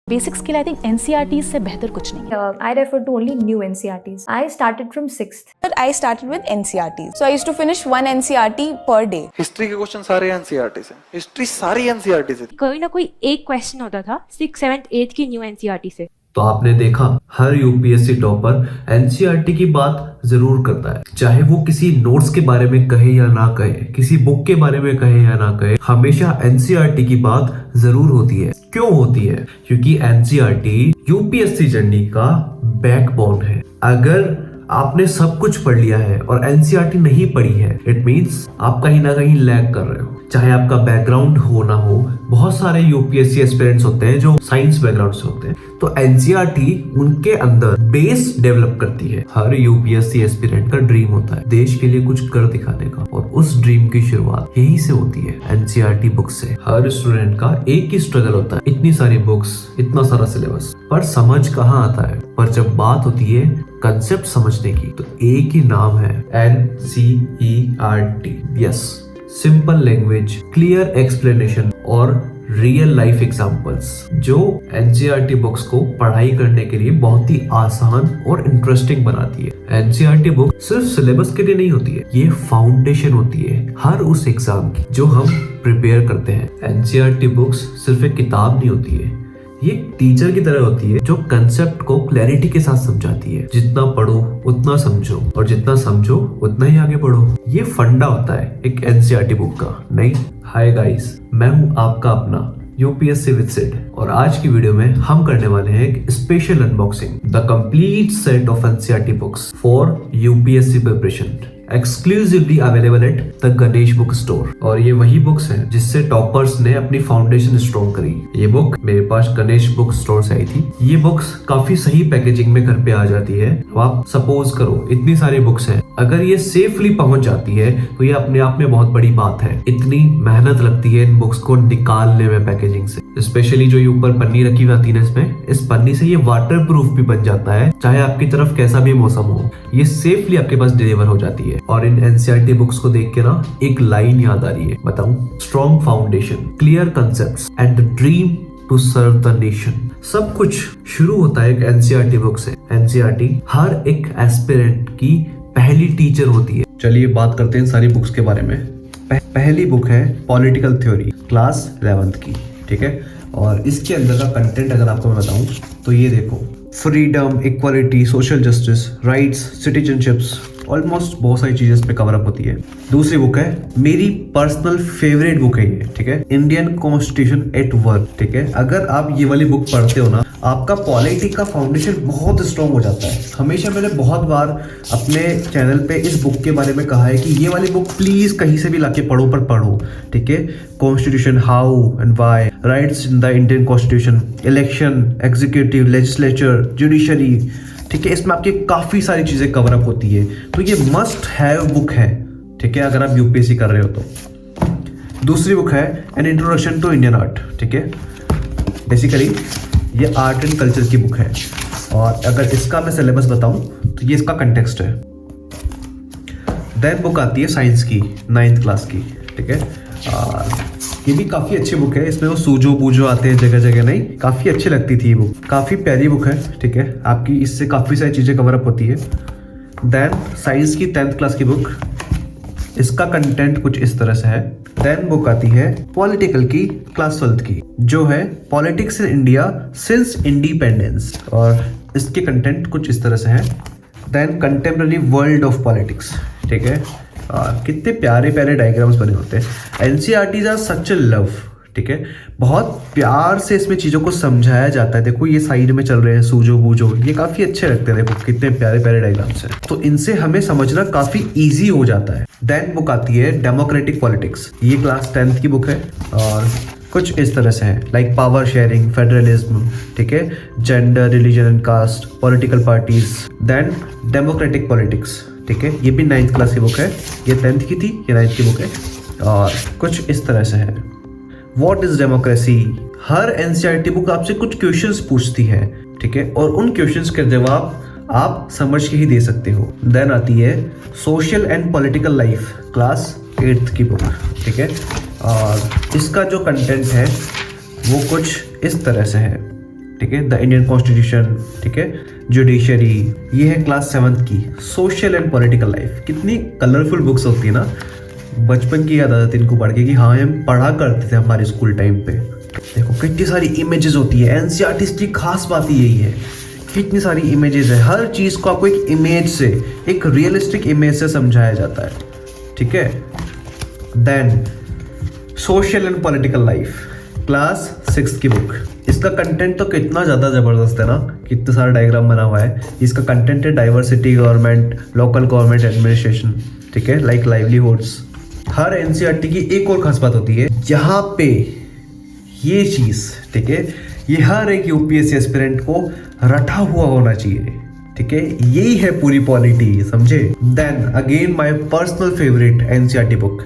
Basic skill I think NCERTs से बेहतर कुछ नहीं। I refer to only new NCERTs. I started from 6th. But I started with NCERTs. So I used to finish one NCERT per day. History के question सारे NCERT से, history सारी NCERT से। कोई ना कोई एक क्वेश्चन होता था 6th 7th 8th की न्यू NCERT से। तो आपने देखा हर यूपीएससी टॉपर एनसीईआरटी की बात जरूर करता है, चाहे वो किसी नोट्स के बारे में कहे या ना कहे, किसी बुक के बारे में कहे या ना कहे, हमेशा एनसीईआरटी की बात जरूर होती है। क्यों होती है? क्योंकि एनसीईआरटी यूपीएससी जर्नी का बैकबोन है। अगर आपने सब कुछ पढ़ लिया है और एनसीईआरटी नहीं पढ़ी है, इट मींस आप कहीं ना कहीं लैग कर रहे हो। चाहे आपका बैकग्राउंड हो ना हो, बहुत सारे यूपीएससी एस्पिरेंट्स होते हैं जो साइंस बैकग्राउंड से होते हैं, तो एनसीईआरटी उनके अंदर बेस डेवलप करती है। हर यूपीएससी एस्पिरेंट का ड्रीम होता है देश के लिए कुछ कर दिखाने का, और उस ड्रीम की शुरुआत यहीं से होती है, एनसीईआरटी बुक से। हर स्टूडेंट का एक ही स्ट्रगल होता है, इतनी सारी बुक्स, इतना सारा सिलेबस, पर समझ कहाँ आता है। पर जब बात होती है कंसेप्ट समझने की, तो एक ही नाम है, NCERT। Yes, simple language, clear explanation और रियल लाइफ एग्जांपल्स, जो एनसीईआरटी बुक्स को पढ़ाई करने के लिए बहुत ही आसान और इंटरेस्टिंग बनाती है। एनसीईआरटी बुक सिर्फ सिलेबस के लिए नहीं होती है, ये फाउंडेशन होती है हर उस एग्जाम की जो हम प्रिपेयर करते हैं। एनसीईआरटी बुक्स सिर्फ एक किताब नहीं होती है, ये टीचर की तरह होती है जो कंसेप्ट को क्लैरिटी के साथ समझाती है। जितना पढ़ो उतना समझो, और जितना समझो उतना ही आगे बढ़ो। ये फंडा होता है एक एनसीईआरटी बुक का। नहीं, हाय गाइस, मैं हूं आपका अपना यूपीएससी विद सिड, और आज की वीडियो में हम करने वाले हैं एक special unboxing, the complete set of NCERT books for UPSC preparation, exclusively available at the Ganesh book store. और ये वही बुक्स हैं जिससे टॉपर्स ने अपनी फाउंडेशन स्ट्रॉन्ग करी। ये बुक मेरे पास गणेश बुक स्टोर से आई थी। ये बुक्स काफी सही पैकेजिंग में घर पे आ जाती है। तो आप सपोज करो इतनी सारी बुक्स हैं, अगर ये सेफली पहुंच जाती है तो ये अपने आप में बहुत बड़ी बात है। इतनी मेहनत लगती है इन बुक्स को निकालने में पैकेजिंग से, स्पेशली जो ये ऊपर पन्नी रखी हुई आती है इसमें, इस पन्नी से ये वाटर प्रूफ भी बन जाता है, चाहे आपकी तरफ कैसा भी मौसम हो, ये सेफली आपके पास डिलीवर हो जाती है। और इन एनसीईआरटी बुक्स को देख के ना एक लाइन याद आ रही है, बताऊं? Strong foundation, clear concepts and the dream to serve the nation. सब कुछ शुरू होता है एक एनसीईआरटी बुक से। एनसीईआरटी हर एक एस्पिरेंट की पहली टीचर होती है। चलिए बात करते हैं सारी बुक्स के बारे में। पहली बुक है पॉलिटिकल थ्योरी, क्लास 11th की, ठीक है। और इसके अंदर का कंटेंट अगर आपको मैं बताऊं तो ये देखो, freedom, equality, social justice, rights, citizenships, almost बहुत सारी चीजें इस पे कवर अप होती है। दूसरी बुक है, मेरी पर्सनल फेवरेट बुक है ये, ठीक है, इंडियन कॉन्स्टिट्यूशन एट वर्क, ठीक है। अगर आप ये वाली बुक पढ़ते हो ना, आपका पॉलिटी का फाउंडेशन बहुत स्ट्रॉन्ग हो जाता है। हमेशा मैंने बहुत बार अपने चैनल पे इस बुक के बारे में कहा है कि ये वाली बुक प्लीज कहीं से भी लाके पढ़ो, पर पढ़ो, ठीक है। Constitution, how and why, rights in the Indian constitution, election, executive, legislature, judiciary, ठीक है। इसमें आपकी काफी सारी चीजें कवर अप होती है, तो ये मस्ट हैव बुक है, ठीक है, अगर आप यूपीएससी कर रहे हो तो। दूसरी बुक है an introduction to Indian art, ठीक है। बेसिकली ये आर्ट एंड कल्चर की बुक है, और अगर इसका मैं सिलेबस बताऊं तो ये इसका कंटेक्स्ट है। देन बुक आती है साइंस की, 9th क्लास की, ठीक है। ये भी काफ़ी अच्छी बुक है, इसमें वो सूजो बूजो आते हैं जगह जगह, नहीं, काफ़ी अच्छी लगती थी ये बुक, काफ़ी प्यारी बुक है, ठीक है। आपकी इससे काफ़ी सारी चीज़ें कवर अप होती है। देन साइंस की 10th क्लास की बुक, इसका कंटेंट कुछ इस तरह से है। देन बुक आती है पॉलिटिकल की, क्लास 12th की, जो है politics in India since independence, और इसके कंटेंट कुछ इस तरह से है। Then contemporary world of politics, ठीक है। कितने प्यारे प्यारे डायग्राम्स बने होते हैं। NCERTs are such a love, ठीक है, बहुत प्यार से इसमें चीज़ों को समझाया जाता है। देखो ये साइड में चल रहे हैं सूजो बूजो, ये काफ़ी अच्छे लगते हैं, देखो कितने प्यारे प्यारे डायग्राम्स हैं, तो इनसे हमें समझना काफ़ी ईजी हो जाता है। देन बुक आती है डेमोक्रेटिक पॉलिटिक्स, ये क्लास 10th की बुक है, और कुछ इस तरह से है, लाइक पावर शेयरिंग, फेडरलिज्म, ठीक है, gender, religion and caste, political parties. Then democratic politics, ठीक है, ये भी 9th क्लास की बुक है, ये 10th की थी, ये 9th की बुक है, और कुछ इस तरह से है। What is democracy, her NCERT book आपसे कुछ क्वेश्चंस पूछती है, ठीक है, और उन क्वेश्चंस के जवाब आप समझ के ही दे सकते हो। देन आती है social and political life, class 8th की बुक, ठीक है, और इसका जो कंटेंट है वो कुछ इस तरह से है। ठीक है, द इंडियन कॉन्स्टिट्यूशन, ठीक है, जुडिशरी। ये है क्लास 7th की सोशल एंड पॉलिटिकल लाइफ। कितनी कलरफुल बुक्स होती है ना, बचपन की याद आ जाती है इनको पढ़ के कि हाँ हम पढ़ा करते थे हमारे स्कूल टाइम पे। देखो कितनी सारी इमेजेस होती है, एनसीईआरटी की खास बात ही यही है, कितनी सारी इमेजेस है। हर चीज़ को आपको एक इमेज से, एक रियलिस्टिक इमेज से समझाया जाता है, ठीक है। Then social and political life, class 6 की बुक। इसका कंटेंट तो कितना ज़्यादा ज़बरदस्त है ना, कितना सारा डायग्राम बना हुआ है। इसका कंटेंट है diversity, government, local government administration, ठीक है, लाइक लाइवलीहुड्स। हर एनसीईआरटी की एक और खास बात होती है, यहाँ पे ये चीज़, ठीक है, ये हर एक यूपीएससी एस्पिरेंट को रटा हुआ होना चाहिए, ठीक है। यही है पूरी पॉलिटी, समझे। Then again my personal favourite NCERT book,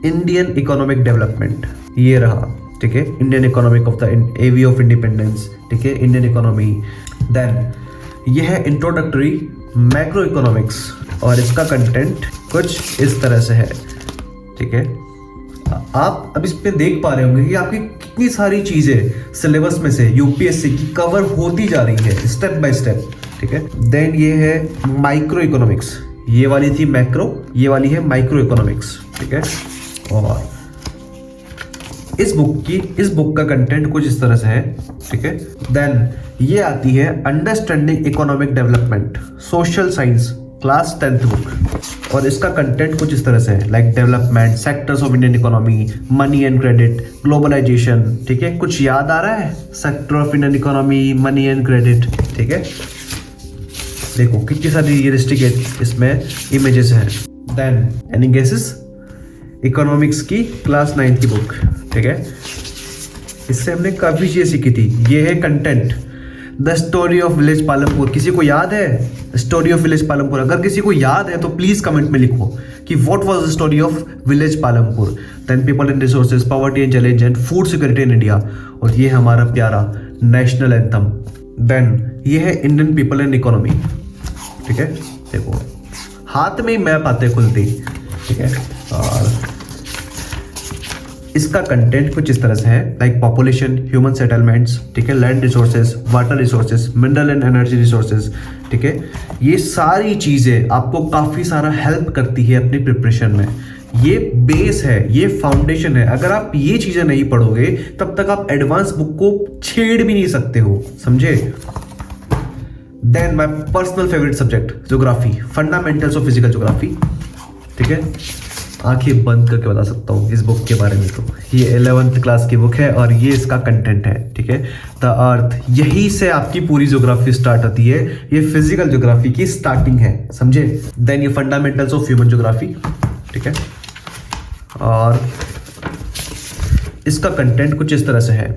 Indian economic development. ये रहा, ठीक है, Indian economic of the eve of independence, ठीक है, इंडियन इकोनॉमी। देन ये है इंट्रोडक्टरी मैक्रो इकोनॉमिक्स और इसका कंटेंट कुछ इस तरह से है, ठीक है। आप अब इस पे देख पा रहे होंगे कि आपकी कितनी सारी चीज़ें सिलेबस में से यूपीएससी की कवर होती जा रही है स्टेप बाय स्टेप, ठीक है। देन ये है माइक्रो इकोनॉमिक्स, ये वाली थी मैक्रो, ये वाली है माइक्रो इकोनॉमिक्स, ठीक है। और इस बुक का कंटेंट कुछ इस तरह से है, ठीक है। देन ये आती है understanding economic development, social science, class 10th book. और इसका कंटेंट कुछ इस तरह से है, like development, sectors of Indian economy, money and credit, globalisation, ठीक है। कुछ याद आ रहा है, sector of Indian economy, money and credit, ठीक है। देखो कितनी सारी रियलिस्टिक इसमें इमेजेस हैं। देन एनी गेसेस, इकोनॉमिक्स की क्लास 9th की बुक, ठीक है। इससे हमने काफ़ी चीज़ें सीखी थी। ये है content, the story of village Palampur. किसी को याद है स्टोरी ऑफ विलेज पालमपुर? अगर किसी को याद है तो प्लीज़ कमेंट में लिखो कि what was the story of village Palampur. Then people and resources, poverty and challenge and food security in India. और ये हमारा प्यारा नेशनल एंथम। देन ये है इंडियन पीपल एंड इकोनॉमी, ठीक है। देखो हाथ में ही मैप आते खुलते ही, ठीक है। और इसका कंटेंट कुछ इस तरह से है, लाइक पॉपुलेशन, ह्यूमन सेटलमेंट्स, ठीक है, land resources, water resources, mineral and energy resources, ठीक है। ये सारी चीज़ें आपको काफ़ी सारा हेल्प करती है अपनी प्रिपरेशन में। ये बेस है, ये फाउंडेशन है। अगर आप ये चीज़ें नहीं पढ़ोगे तब तक आप एडवांस बुक को छेड़ भी नहीं सकते हो, समझे। Then my personal favourite subject geography, fundamentals of physical geography, ठीक है। आंखें बंद करके बता सकता हूँ इस बुक के बारे में। तो ये 11th क्लास की बुक है और ये इसका कंटेंट है, ठीक है। द अर्थ, यही से आपकी पूरी ज्योग्राफी स्टार्ट होती है। ये फिजिकल ज्योग्राफी की स्टार्टिंग है, समझे। देन ये फंडामेंटल्स ऑफ ह्यूमन ज्योग्राफी, ठीक है। और इसका कंटेंट कुछ इस तरह से है,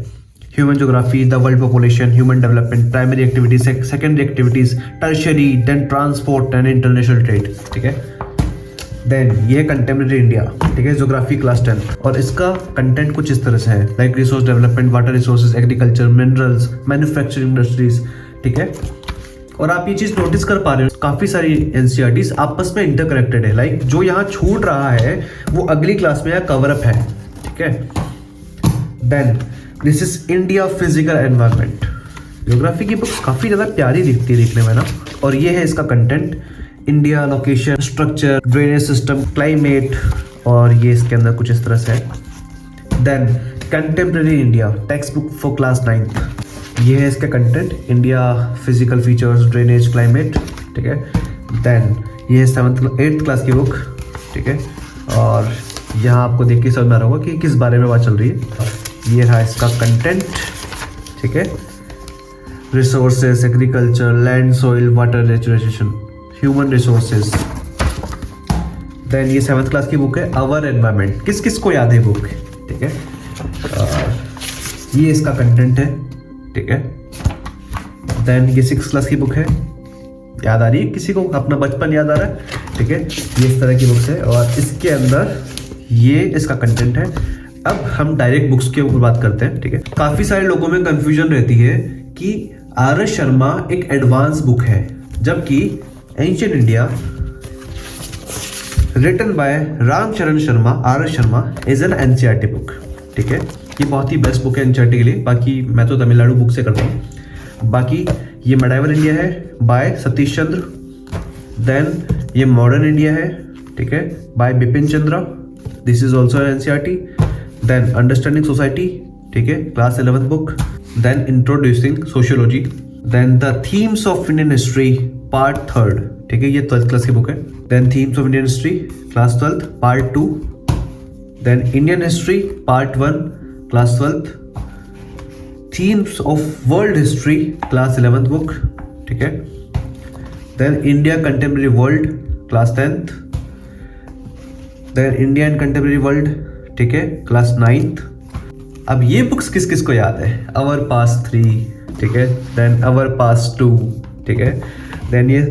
human geography, the world population, human development, primary activities, secondary activities, tertiary, then transport and international trade, ठीक है। देन ये है कंटेम्प्रेरी इंडिया, ठीक है, ज्योग्राफी क्लास 10। और इसका कंटेंट कुछ इस तरह से है, like resource development, water resources, agriculture, minerals, manufacturing industries, ठीक है। और आप ये चीज़ नोटिस कर पा रहे हो, काफ़ी सारी एनसीईआरटीज आपस में इंटरकनेक्टेड है। लाइक जो यहाँ छूट रहा है वो अगली क्लास में यहाँ कवर अप है, ठीक है। Then this is India physical environment. Geography की बुक्स काफ़ी ज़्यादा प्यारी दिखती है दिखने में ना। और ये है इसका content, India, location, structure, drainage system, climate. और ये इसके अंदर कुछ इस तरह से है। Then contemporary India, text book for class 9th। ये है इसका content, India, physical features, drainage, climate, ठीक है। देन ये है 8th क्लास की बुक, ठीक है। और यहाँ आपको देख के समझ में आ रहा होगा कि किस बारे में बात चल रही है। ये रहा इसका कंटेंट, ठीक है। Resources, agriculture, land, soil, water, naturalisation, human resources. Then ये 7th क्लास की बुक है, आवर एनवायरमेंट। किस किस को याद है बुक, ठीक है। ये इसका कंटेंट है, ठीक है। देन ये 6th क्लास की बुक है, याद आ रही है किसी को, अपना बचपन याद आ रहा है, ठीक है। ये इस तरह की बुक्स है और इसके अंदर ये इसका कंटेंट है। अब हम डायरेक्ट बुक्स के ऊपर बात करते हैं, ठीक है। काफ़ी सारे लोगों में कंफ्यूजन रहती है कि आर एस शर्मा एक एडवांस बुक है, जबकि ancient India written by Ramcharan Sharma, R S Sharma, is an NCERT book, ठीक है। ये बहुत ही बेस्ट बुक है एनसीईआरटी के लिए। बाकी मैं तो तमिलनाडु बुक से करता हूँ। बाकी ये मेडाइवल इंडिया है बाय सतीश चंद्र, देन ये मॉडर्न इंडिया है, ठीक है, by Bipin Chandra, this is also NCERT, then understanding society, ठीक है, class 11th book, then introducing sociology, then the themes of Indian history part 3rd, ठीक है, ये 12th क्लास की बुक है, then themes of Indian history class 12th part 2, then Indian history part 1 class 12th, themes of world history class 11th book, ठीक है, then India contemporary world class 10th, then India and contemporary world, ठीक है, class 9th। अब ये books किस किस को याद है? अवर पास 3, ठीक है, देन अवर पास 2, ठीक है, देन ये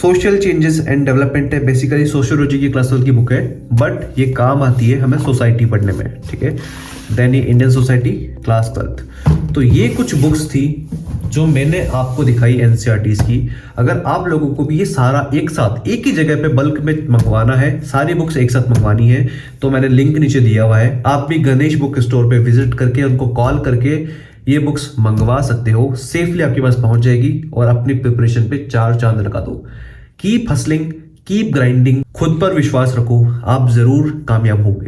सोशल चेंजेस एंड डेवलपमेंट है, बेसिकली सोशियोलॉजी की क्लास 12 की बुक है, बट ये काम आती है हमें सोसाइटी पढ़ने में, ठीक है, देन ये इंडियन सोसाइटी क्लास 12th। तो ये कुछ बुक्स थी जो मैंने आपको दिखाई एनसीईआरटीज की। अगर आप लोगों को भी ये सारा एक साथ एक ही जगह पे बल्क में मंगवाना है, सारी बुक्स एक साथ मंगवानी है, तो मैंने लिंक नीचे दिया हुआ है, आप भी गणेश बुक स्टोर पे विजिट करके उनको कॉल करके ये बुक्स मंगवा सकते हो, सेफली आपके पास पहुंच जाएगी और अपनी प्रिपरेशन पे 4 चांद लगा दो। कीप हसलिंग, कीप ग्राइंडिंग, खुद पर विश्वास रखो, आप जरूर कामयाब होंगे।